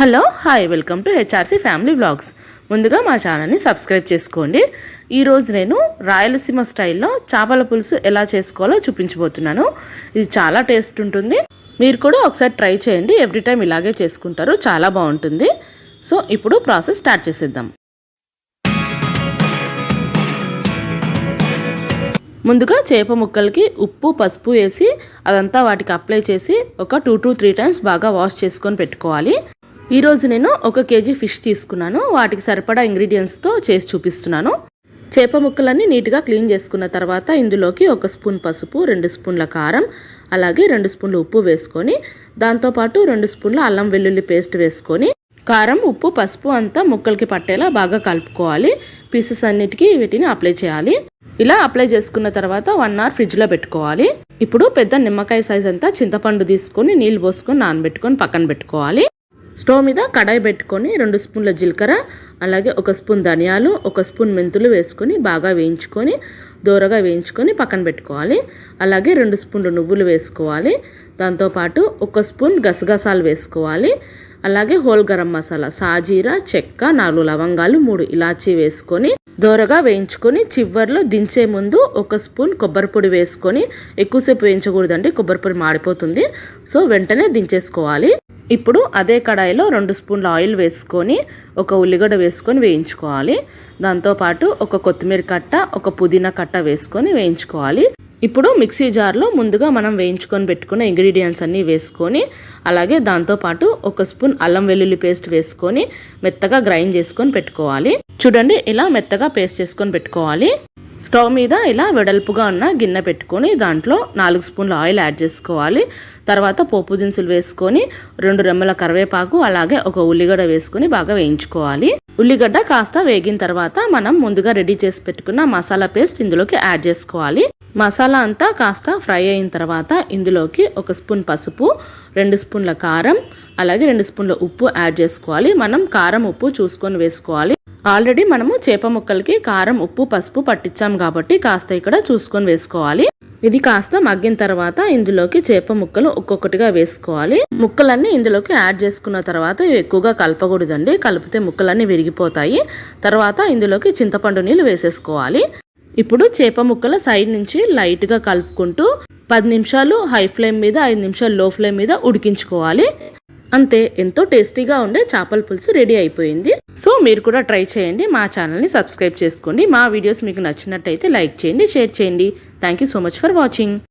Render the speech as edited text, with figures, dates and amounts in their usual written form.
Hello hi welcome to HRC family vlogs. ముందుగా మా ఛానల్ని సబ్స్క్రైబ్ చేసుకోండి. ఈరోజు నేను రాయలసీమ స్టైల్లో చేపల పులుసు ఎలా చేసుకోవాలో చూపించబోతున్నాను. ఇది చాలా టేస్ట్ ఉంటుంది. మీరు కూడా ఒకసారి ట్రై చేయండి. ఎవ్రీ టైం ఇలాగే చేసుకుంటారు, చాలా బాగుంటుంది. సో ఇప్పుడు ప్రాసెస్ స్టార్ట్ చేసేద్దాం. ముందుగా చేప ముక్కలకి ఉప్పు పసుపు వేసి అదంతా వాటికి అప్లై చేసి ఒక 2 to 3 టైమ్స్ బాగా వాష్ చేసుకొని పెట్టుకోవాలి. ఈరోజు నేను 1 kg ఫిష్ తీసుకున్నాను. వాటికి సరిపడా ఇంగ్రీడియంట్స్తో చేసి చూపిస్తున్నాను. చేప ముక్కలన్నీ నీట్గా క్లీన్ చేసుకున్న తర్వాత ఇందులోకి 1 స్పూన్ పసుపు, 2 స్పూన్ల కారం, అలాగే 2 స్పూన్ల ఉప్పు వేసుకొని దాంతోపాటు 2 స్పూన్ల అల్లం వెల్లుల్లి పేస్ట్ వేసుకొని కారం ఉప్పు పసుపు అంతా ముక్కలకి పట్టేలా బాగా కలుపుకోవాలి. పీసెస్ అన్నిటికీ వీటిని అప్లై చేయాలి. ఇలా అప్లై చేసుకున్న తర్వాత 1 అవర్ ఫ్రిడ్జ్లో పెట్టుకోవాలి. ఇప్పుడు పెద్ద నిమ్మకాయ సైజ్ అంతా చింతపండు తీసుకొని నీళ్ళు పోసుకొని నానబెట్టుకొని పక్కన పెట్టుకోవాలి. స్టవ్ మీద కడాయి పెట్టుకొని 2 స్పూన్ల జీలకర్ర, అలాగే 1 స్పూన్ ధనియాలు, 1 స్పూన్ మెంతులు వేసుకొని బాగా వేయించుకొని దోరగా వేయించుకొని పక్కన పెట్టుకోవాలి. అలాగే 2 స్పూన్లు నువ్వులు వేసుకోవాలి. దాంతోపాటు 1 స్పూన్ గసగసాలు వేసుకోవాలి. అలాగే హోల్ గరం మసాలా, సాజీరా, చెక్క, 4 లవంగాలు, 3 ఇలాచీ వేసుకొని దోరగా వేయించుకొని చివర్లో దించే ముందు 1 స్పూన్ కొబ్బరి పొడి వేసుకొని, ఎక్కువసేపు వేయించకూడదండి, కొబ్బరి పొడి మాడిపోతుంది. సో వెంటనే దించేసుకోవాలి. ఇప్పుడు అదే కడాయిలో 2 స్పూన్ల ఆయిల్ వేసుకొని 1 ఉల్లిగడ్డ వేసుకొని వేయించుకోవాలి. దాంతోపాటు 1 కొత్తిమీర కట్ట, 1 పుదీనా కట్ట వేసుకొని వేయించుకోవాలి. ఇప్పుడు మిక్సీ జార్లో ముందుగా మనం వేయించుకొని పెట్టుకున్న ఇంగ్రీడియంట్స్ అన్నీ వేసుకొని అలాగే దాంతోపాటు 1 స్పూన్ అల్లం వెల్లుల్లి పేస్ట్ వేసుకొని మెత్తగా గ్రైండ్ చేసుకొని పెట్టుకోవాలి. చూడండి, ఇలా మెత్తగా పేస్ట్ చేసుకొని పెట్టుకోవాలి. స్టవ్ మీద ఇలా వెడల్పుగా ఉన్న గిన్నె పెట్టుకొని దాంట్లో 4 స్పూన్ల ఆయిల్ యాడ్ చేసుకోవాలి. తర్వాత పోపు దినుసులు వేసుకొని 2 రెమ్మల కరివేపాకు అలాగే 1 ఉల్లిగడ్డ వేసుకొని బాగా వేయించుకోవాలి. ఉల్లిగడ్డ కాస్త వేగిన తర్వాత మనం ముందుగా రెడీ చేసి పెట్టుకున్న మసాలా పేస్ట్ ఇందులోకి యాడ్ చేసుకోవాలి. మసాలా అంతా కాస్త ఫ్రై అయిన తర్వాత ఇందులోకి 1 స్పూన్ పసుపు, 2 స్పూన్ల కారం, అలాగే 2 స్పూన్ల ఉప్పు యాడ్ చేసుకోవాలి. మనం కారం ఉప్పు చూసుకొని వేసుకోవాలి. ఆల్రెడీ మనము చేప ముక్కలకి కారం ఉప్పు పసుపు పట్టించాం కాబట్టి కాస్త ఇక్కడ చూసుకొని వేసుకోవాలి. ఇది కాస్త మగ్గిన తర్వాత ఇందులోకి చేప ముక్కలు ఒక్కొక్కటిగా వేసుకోవాలి. ముక్కలన్నీ ఇందులోకి యాడ్ చేసుకున్న తర్వాత ఎక్కువగా కలపకూడదండి, కలిపితే ముక్కలన్నీ విరిగిపోతాయి. తర్వాత ఇందులోకి చింతపండు నీళ్ళు వేసేసుకోవాలి. ఇప్పుడు చేప ముక్కల సైడ్ నుంచి లైట్గా కలుపుకుంటూ 10 నిమిషాలు హై ఫ్లేమ్ మీద 5 నిమిషాలు లో ఫ్లేమ్ మీద ఉడికించుకోవాలి. అంతే, ఎంతో టేస్టీగా ఉండే చేపల పులుసు రెడీ అయిపోయింది. సో మీరు కూడా ట్రై చేయండి. మా ఛానల్ని సబ్స్క్రైబ్ చేసుకోండి. మా వీడియోస్ మీకు నచ్చినట్టయితే లైక్ చేయండి, షేర్ చేయండి. Thank you so much for watching.